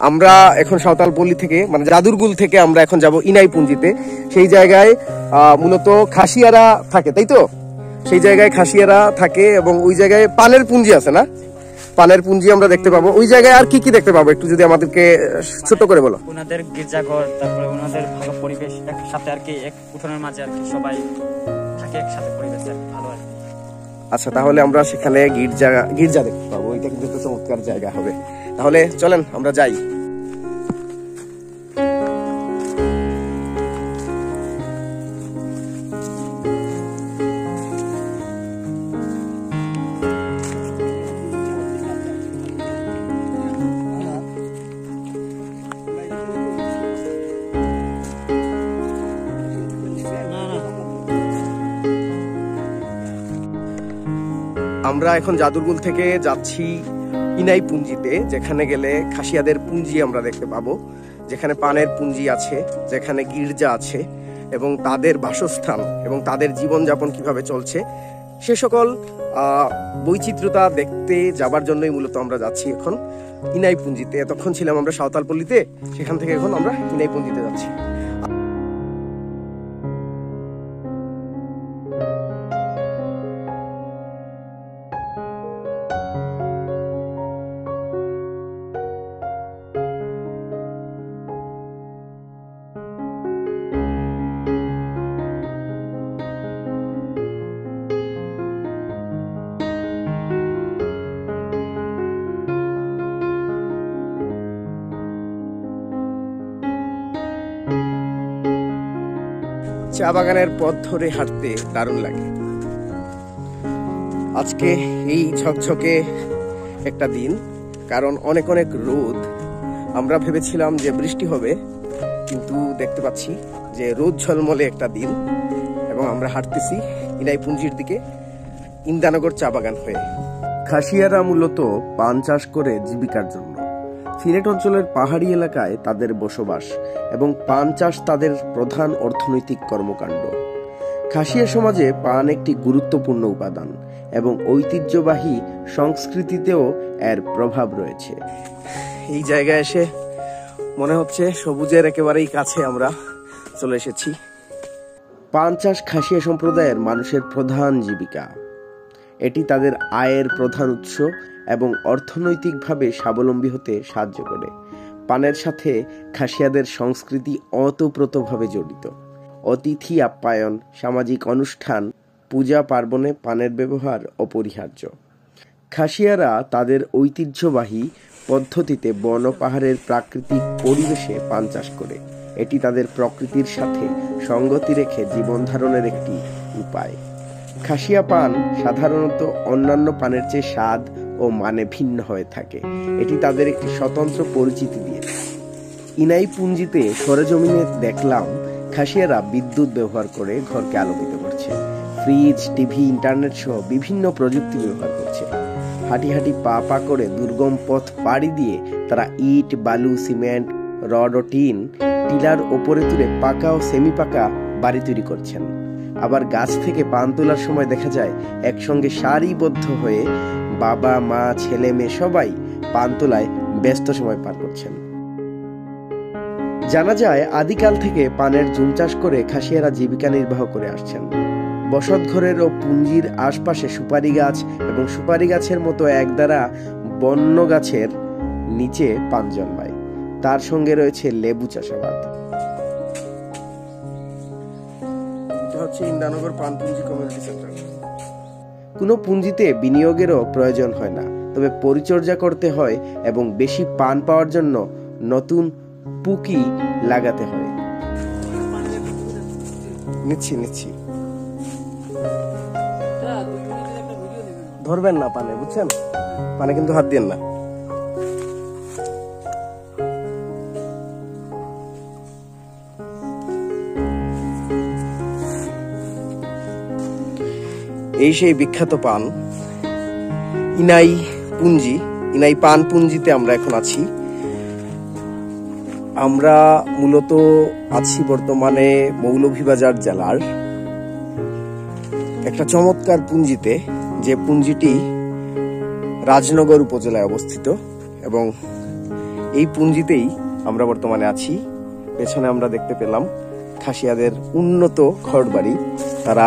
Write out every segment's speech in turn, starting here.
আমরা এখন সাঁওতালপল্লী থেকে মানে জাদুরগুল থেকে আমরা এখন যাব ইনাই পুঞ্জিতে। সেই জায়গায় মূলত খাসিয়ারা থাকে, তাই তো? সেই জায়গায় খাসিয়ারা থাকে এবং ওই জায়গায় পানের পুঞ্জি আছে না, পানের পুঞ্জি আমরা দেখতে পাবো। ওই জায়গায় আর কি কি দেখতে পাবো একটু যদি আমাদেরকে ছোট করে বলো। ওনাদের গির্জাঘর, তারপরে ওনাদের ভালো পরিবেশ, একসাথে আর কি এক উঠোনের মাঝে আর কি সবাই থাকে একসাথে, পরিবেশ ভালো আর কি। আচ্ছা, তাহলে আমরা সেখানে গির্জা দেখতে পাবো। এটা কিন্তু একটা চমৎকার জায়গা হবে। তাহলে চলেন আমরা যাই। আমরা এখন জাদুরগুল থেকে যাচ্ছি ইনাই পুঞ্জিতে, যেখানে গেলে খাসিয়াদের পুঞ্জি আমরা দেখতে পাবো, যেখানে পানের পুঞ্জি আছে, যেখানে গির্জা আছে এবং তাদের বাসস্থান এবং তাদের জীবনযাপন কিভাবে চলছে সে সকল বৈচিত্র্যতা দেখতে যাবার জন্যই মূলত আমরা যাচ্ছি এখন ইনাই পুঞ্জিতে। এতক্ষণ ছিলাম আমরা সাঁওতালপল্লীতে, সেখান থেকে এখন আমরা ইনাই পুঞ্জিতে যাচ্ছি। চা বাগানের পথ ধরে হাঁটতে দারুণ লাগে। আজকে এই ঝকঝকে একটা দিন, কারণ অনেক অনেক রোদ। আমরা ভেবেছিলাম যে বৃষ্টি হবে, কিন্তু দেখতে পাচ্ছি যে রোদ ঝলমলে একটা দিন এবং আমরা হাঁটতেছি ইনাই পুঞ্জির দিকে ইন্দানগর চা বাগান হয়ে। খাসিয়ারা মূলত পান চাষ করে জীবিকার জন্য। সিলেট অঞ্চলের পাহাড়ি এলাকায় তাদের বসবাস এবং পান চাষ তাদের প্রধান অর্থনৈতিক কর্মকাণ্ড। খাসিয়া সমাজে পান একটি গুরুত্বপূর্ণ উপাদান এবং ঐতিহ্যবাহী সংস্কৃতিতেও এর প্রভাব রয়েছে। এই জায়গায় এসে মনে হচ্ছে সবুজের একেবারেই কাছে আমরা চলে এসেছি। পান চাষ খাসিয়া সম্প্রদায়ের মানুষের প্রধান জীবিকা। এটি তাদের আয়ের প্রধান উৎস এবং অর্থনৈতিকভাবে স্বাবলম্বী হতে সাহায্য করে। পানের সাথে খাসিয়াদের সংস্কৃতি ওতপ্রোতভাবে জড়িত। অতিথি আপ্যায়ন, সামাজিক অনুষ্ঠান, পূজা পার্বণে পানের ব্যবহার অপরিহার্য। খাসিয়ারা তাদের ঐতিহ্যবাহী পদ্ধতিতে বন পাহাড়ের প্রাকৃতিক পরিবেশে পান চাষ করে। এটি তাদের প্রকৃতির সাথে সঙ্গতি রেখে জীবন ধারণের একটি উপায়। খাসিয়া পান সাধারণত অন্যান্য পানের চেয়ে স্বাদ ও মানে ভিন্ন হয়ে থাকে। এটি তাদের একটি স্বতন্ত্র পরিচিতি দিয়ে। ইনাই পুঞ্জিতে সরেজমিনে দেখলাম খাসিয়ারা বিদ্যুৎ ব্যবহার করে ঘরকে আলোকিত করছে। ফ্রিজ, টিভি, ইন্টারনেট সহ বিভিন্ন প্রযুক্তি ব্যবহার করছে। হাঁটি হাঁটি পা পা করে দুর্গম পথ পাড়ি দিয়ে তারা ইট, বালু, সিমেন্ট, রড ও টিন টিলার ওপরে তুলে পাকা ও সেমি পাকা বাড়ি তৈরি করছেন। আবার গাছ থেকে পান তোলার সময় দেখা যায় একসঙ্গে সারিবদ্ধ হয়ে বাবা, মা, ছেলে, মেয়ে সবাই পান তোলায় ব্যস্ত সময় পার করছেন। জানা যায় আদিকাল থেকে পানের জুম চাষ করে খাসিয়ারা জীবিকা নির্বাহ করে আসছেন। বসতঘরের ও পুঞ্জির আশপাশে সুপারি গাছ এবং সুপারি গাছের মতো একদারা বন্য গাছের নিচে পান জন্মায়। তার সঙ্গে রয়েছে লেবু চাষাবাদ। ইন্দানগর পান পুঞ্জি কমিউনিটি সেন্টার। কোনো পুঞ্জিতে বিনিয়োগেরও প্রয়োজন হয় না, তবে পরিচর্যা করতে হয় এবং বেশি পান পাওয়ার জন্য নতুন পুকি লাগাতে হয়। নিচ্ছি ধরবেন না পানে, বুঝছেন? পানে কিন্তু হাত দিয়েন না। এই সেই বিখ্যাত পান ইনাই পুঞ্জি, ইনাই পান পুঞ্জিতে আমরা এখন আছি। আমরা মূলত আছি বর্তমানে মৌলভীবাজার জেলার একটা চমৎকার পুঞ্জিতে, যে পুঞ্জিটি রাজনগর উপজেলায় অবস্থিত এবং এই পুঞ্জিতেই আমরা বর্তমানে আছি। পেছনে আমরা দেখতে পেলাম খাসিয়াদের উন্নত ঘরবাড়ি। তারা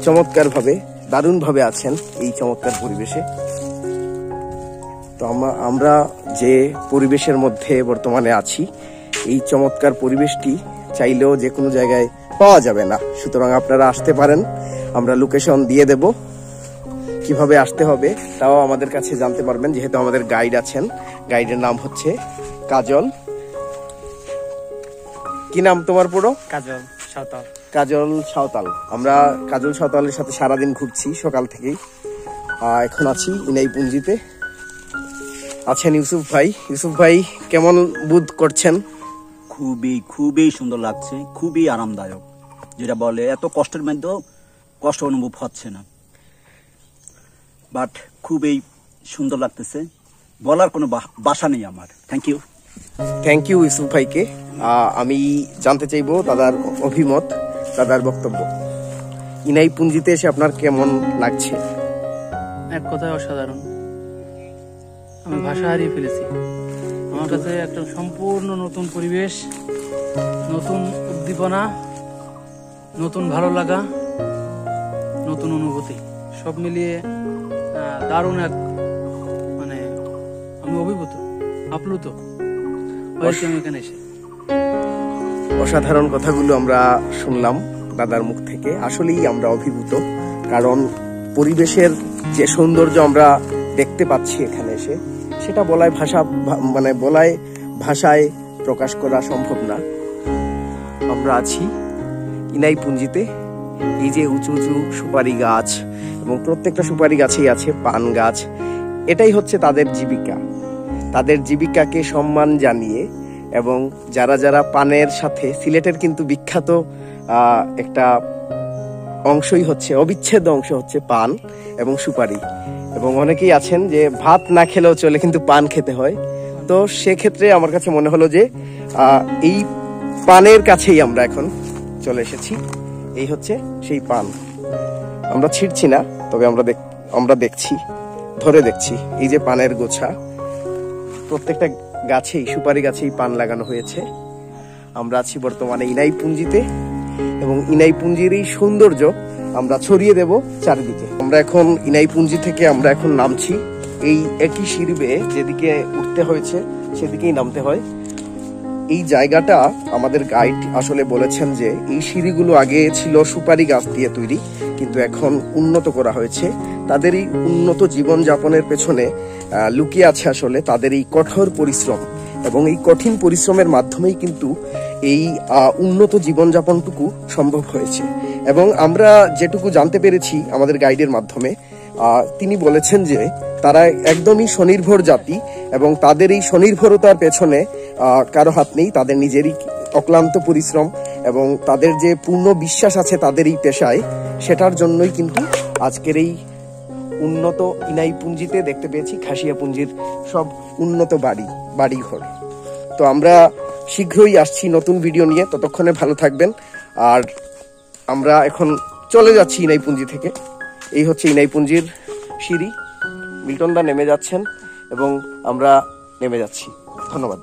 চমৎকারভাবে, দারুণভাবে আছেন এই চমৎকার পরিবেশে। তো আমরা যে পরিবেশের মধ্যে বর্তমানে আছি, এই চমৎকার পরিবেশটি চাইলেও যে কোনো জায়গায় পাওয়া যাবে না। সুতরাং আপনারা আসতে পারেন, আমরা লোকেশন দিয়ে দেব, কিভাবে আসতে হবে তাও আমাদের কাছে জানতে পারবেন, যেহেতু আমাদের গাইড আছেন। গাইডের নাম হচ্ছে কাজল। কি নাম তোমার পুরো? কাজল সাঁওতাল। কাজল সাঁওতাল। আমরা কাজল সাঁওতালের সাথে সারাদিন ঘুরছি সকাল থেকেই। এখন আছি ইনাইপুঞ্জিতে। আছেন ইউসুফ ভাই। ইউসুফ ভাই, কেমন বোধ করছেন? খুবই সুন্দর লাগছে, খুবই আরামদায়ক। যেটা বলে এত কষ্টের মধ্যেও কষ্ট অনুভব হচ্ছে না, বাট খুবই সুন্দর লাগতেছে। বলার কোনো ভাষা নেই আমার। থ্যাংক ইউ ইউসুফ ভাইকে। আমি জানতে চাইবো দাদার অভিমত, দাদার বক্তব্য। ইনাইপুঞ্জিতে এসে আপনার কেমন লাগছে? এক কথায় অসাধারণ। আমি ভাষা হারিয়ে ফেলেছি। আমার কাছে একটা সম্পূর্ণ নতুন পরিবেশ, নতুন উদ্দীপনা, নতুন ভালো লাগা, নতুন অনুভূতি, সব মিলিয়ে দারুণ এক, মানে আমি অভিভূত, আপ্লুত হয়েছি আমি এখানে এসে। অসাধারণ কথাগুলো আমরা শুনলাম দাদার মুখ থেকে। আসলেই আমরা অভিভূত, কারণ পরিবেশের যে সৌন্দর্য আমরা দেখতে পাচ্ছি এখানে এসে, সেটা বলায় ভাষায় প্রকাশ করা সম্ভব না। আমরা আছি ইনাইপুঞ্জিতে। এই যে উঁচু উঁচু সুপারি গাছ, এবং প্রত্যেকটা সুপারি গাছেই আছে পান গাছ। এটাই হচ্ছে তাদের জীবিকা। তাদের জীবিকাকে সম্মান জানিয়ে, এবং যারা যারা পানের সাথে, সিলেটের কিন্তু বিখ্যাত একটা অংশই হচ্ছে, অবিচ্ছেদ্য অংশ হচ্ছে পান এবং সুপারি। এবং অনেকেই আছেন যে ভাত না খেলেও চলে, কিন্তু পান খেতে হয়। তো সেক্ষেত্রে আমার কাছে মনে হলো যে এই পানের কাছেই আমরা এখন চলে এসেছি। এই হচ্ছে সেই পান। আমরা ছিঁড়ছি না, তবে আমরা দেখছি, ধরে দেখছি এই যে পানের গোছা। প্রত্যেকটা গাছেই, সুপারি গাছেই পান লাগানো হয়েছে। আমরা আছি বর্তমানে ইনাইপুঞ্জিতে, এবং ইনাইপুঞ্জির এই সৌন্দর্য আমরা ছড়িয়ে দেব চারিদিকে। আমরা এখন ইনাইপুঞ্জি থেকে আমরা এখন নামছি। এই একই সিঁড়ি বেয়ে যেদিকে উঠতে হয়েছে সেদিকেই নামতে হয়। এই জায়গাটা আমাদের গাইড আসলে বলেছেন যে এই সিঁড়িগুলো আগে ছিল সুপারি গাছ দিয়ে তৈরি, কিন্তু এখন উন্নত করা হয়েছে। তাদের এই উন্নত জীবনযাপনের পেছনে লুকিয়ে আছে আসলে তাদের এই কঠোর পরিশ্রম, এবং এই কঠিন পরিশ্রমের মাধ্যমেই কিন্তু এই উন্নত জীবনযাপনটুকু সম্ভব হয়েছে। এবং আমরা যেটুকু জানতে পেরেছি আমাদের গাইডের মাধ্যমে, তিনি বলেছেন যে তারা একদমই স্বনির্ভর জাতি, এবং তাদের এই স্বনির্ভরতার পেছনে কারো হাত নেই। তাদের নিজেরই অক্লান্ত পরিশ্রম এবং তাদের যে পূর্ণ বিশ্বাস আছে তাদের এই পেশায়, সেটার জন্যই কিন্তু আজকের এই উন্নত ইনাইপুঞ্জিতে দেখতে পেয়েছি খাসিয়াপুঞ্জির সব উন্নত বাড়িঘর। তো আমরা শীঘ্রই আসছি নতুন ভিডিও নিয়ে, ততক্ষণে ভালো থাকবেন। আর আমরা এখন চলে যাচ্ছি ইনাইপুঞ্জি থেকে। এই হচ্ছে ইনাইপুঞ্জির সিঁড়ি। মিল্টন দা নেমে যাচ্ছেন এবং আমরা নেমে যাচ্ছি। ধন্যবাদ।